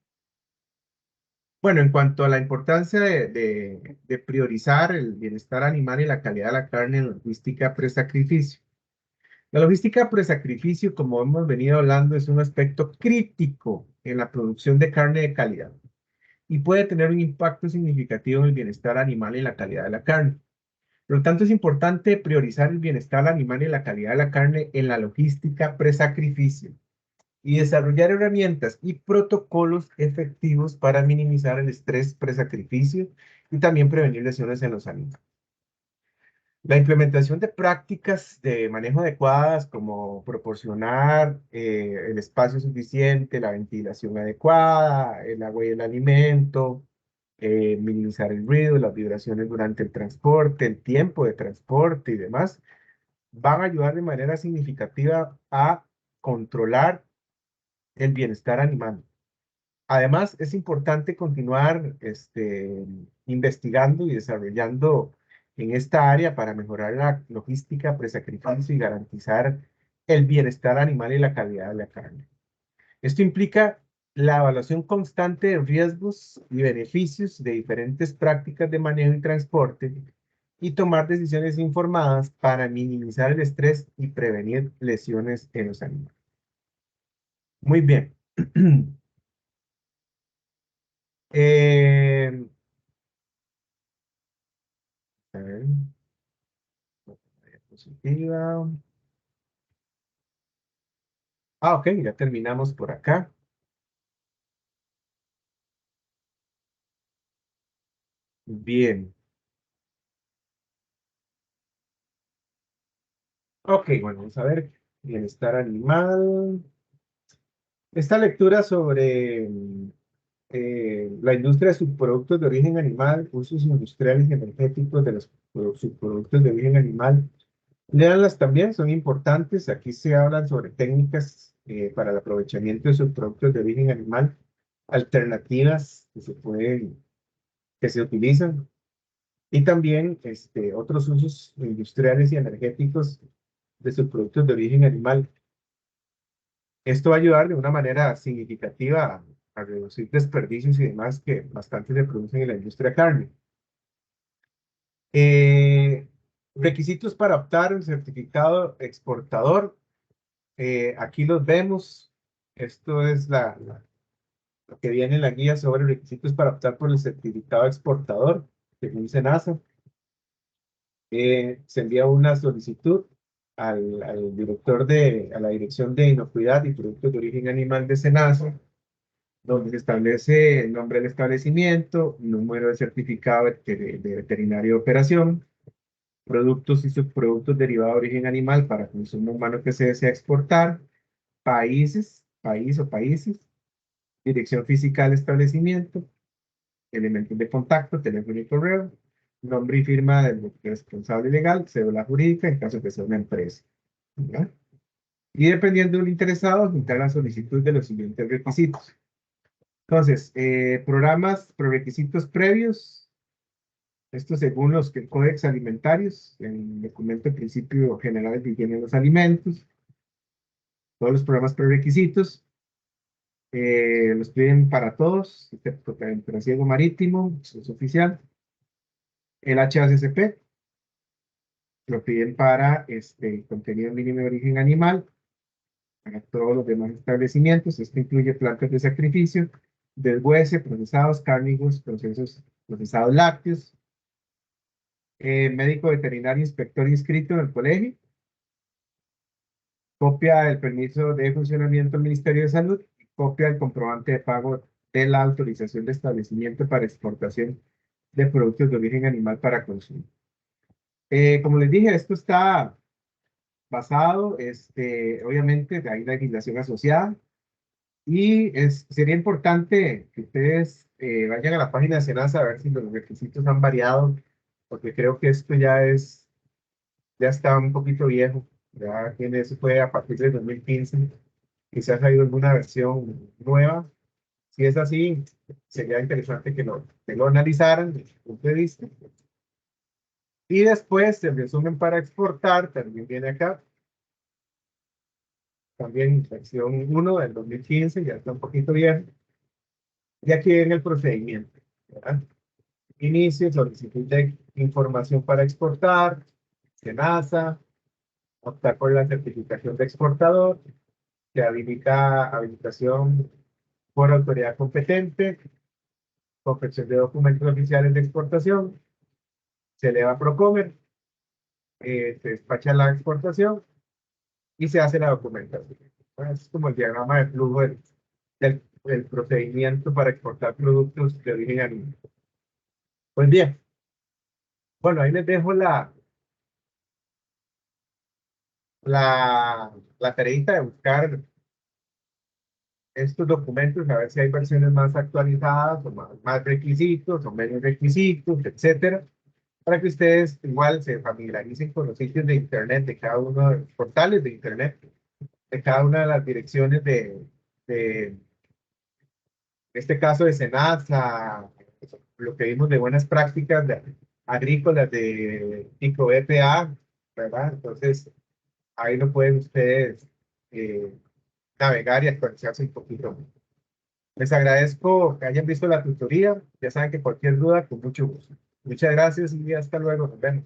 Bueno, en cuanto a la importancia de priorizar el bienestar animal y la calidad de la carne en logística pre-sacrificio. La logística pre-sacrificio, como hemos venido hablando, es un aspecto crítico en la producción de carne de calidad y puede tener un impacto significativo en el bienestar animal y la calidad de la carne. Por lo tanto, es importante priorizar el bienestar animal y la calidad de la carne en la logística pre-sacrificio y desarrollar herramientas y protocolos efectivos para minimizar el estrés pre-sacrificio y también prevenir lesiones en los animales. La implementación de prácticas de manejo adecuadas, como proporcionar el espacio suficiente, la ventilación adecuada, el agua y el alimento, minimizar el ruido, las vibraciones durante el transporte, el tiempo de transporte y demás, van a ayudar de manera significativa a controlar el bienestar animal. Además, es importante continuar investigando y desarrollando en esta área para mejorar la logística pre-sacrificio y garantizar el bienestar animal y la calidad de la carne. Esto implica la evaluación constante de riesgos y beneficios de diferentes prácticas de manejo y transporte y tomar decisiones informadas para minimizar el estrés y prevenir lesiones en los animales. Muy bien. A ver. Diapositiva. Ok, ya terminamos por acá. Bien. Ok, bueno, vamos a ver. Bienestar animal. Esta lectura sobre la industria de subproductos de origen animal, usos industriales y energéticos de los subproductos de origen animal. Léanlas también, son importantes. Aquí se hablan sobre técnicas para el aprovechamiento de subproductos de origen animal, alternativas que se utilizan, y también otros usos industriales y energéticos de subproductos de origen animal. Esto va a ayudar de una manera significativa a reducir desperdicios y demás que bastante se producen en la industria carne. Requisitos para optar un certificado exportador. Aquí los vemos. Esto es lo que viene en la guía sobre requisitos para optar por el certificado exportador, según SENASA. Se envía una solicitud al director a la Dirección de Inocuidad y Productos de Origen Animal de SENASA, donde se establece el nombre del establecimiento, número de certificado de veterinario de operación, productos y subproductos derivados de origen animal para consumo humano que se desea exportar, país o países, dirección física del establecimiento, elementos de contacto, teléfono y correo, nombre y firma del responsable legal, cédula jurídica en caso de que sea una empresa. ¿Verdad? Y dependiendo del interesado, juntar la solicitud de los siguientes requisitos. Entonces, programas, prerequisitos previos. Esto según los códex alimentarios, el documento de principio general de higiene de los alimentos. Todos los programas prerequisitos. Los piden para todos, excepto el trasiego marítimo, eso es oficial. El HACCP lo piden para contenido mínimo de origen animal, para todos los demás establecimientos. Esto incluye plantas de sacrificio, deshuese, procesados, cárnicos, procesados lácteos, médico veterinario inspector inscrito en el colegio, copia del permiso de funcionamiento del Ministerio de Salud, y copia del comprobante de pago de la autorización de establecimiento para exportación de productos de origen animal para consumo. Como les dije, esto está basado, obviamente, hay legislación asociada, y sería importante que ustedes vayan a la página de SENASA a ver si los requisitos han variado, porque creo que esto ya está un poquito viejo, ya eso fue a partir del 2015, quizás hay alguna versión nueva. Si es así, sería interesante que lo analizaran desde su punto de vista. Y después, el resumen para exportar también viene acá. también versión 1 del 2015, ya está un poquito bien. Y aquí en el procedimiento, ¿verdad? Inicio, solicitud de información para exportar, SENASA, optar por la certificación de exportador, se habilita habilitación por autoridad competente, confección de documentos oficiales de exportación, se eleva a Procomer, se despacha la exportación y se hace la documentación. Bueno, es como el diagrama de flujo del procedimiento para exportar productos de origen animal. Pues bien, bueno, ahí les dejo la tareita de buscar estos documentos, a ver si hay versiones más actualizadas, o más requisitos, o menos requisitos, etcétera, para que ustedes igual se familiaricen con los sitios de Internet de cada uno de los portales de Internet, de cada una de las direcciones en este caso de SENASA, lo que vimos de buenas prácticas agrícolas de ICO-EPA, ¿verdad? Entonces, ahí lo pueden ustedes navegar y actualizarse un poquito. Les agradezco que hayan visto la tutoría. Ya saben que cualquier duda, con mucho gusto. Muchas gracias y hasta luego. Nos vemos.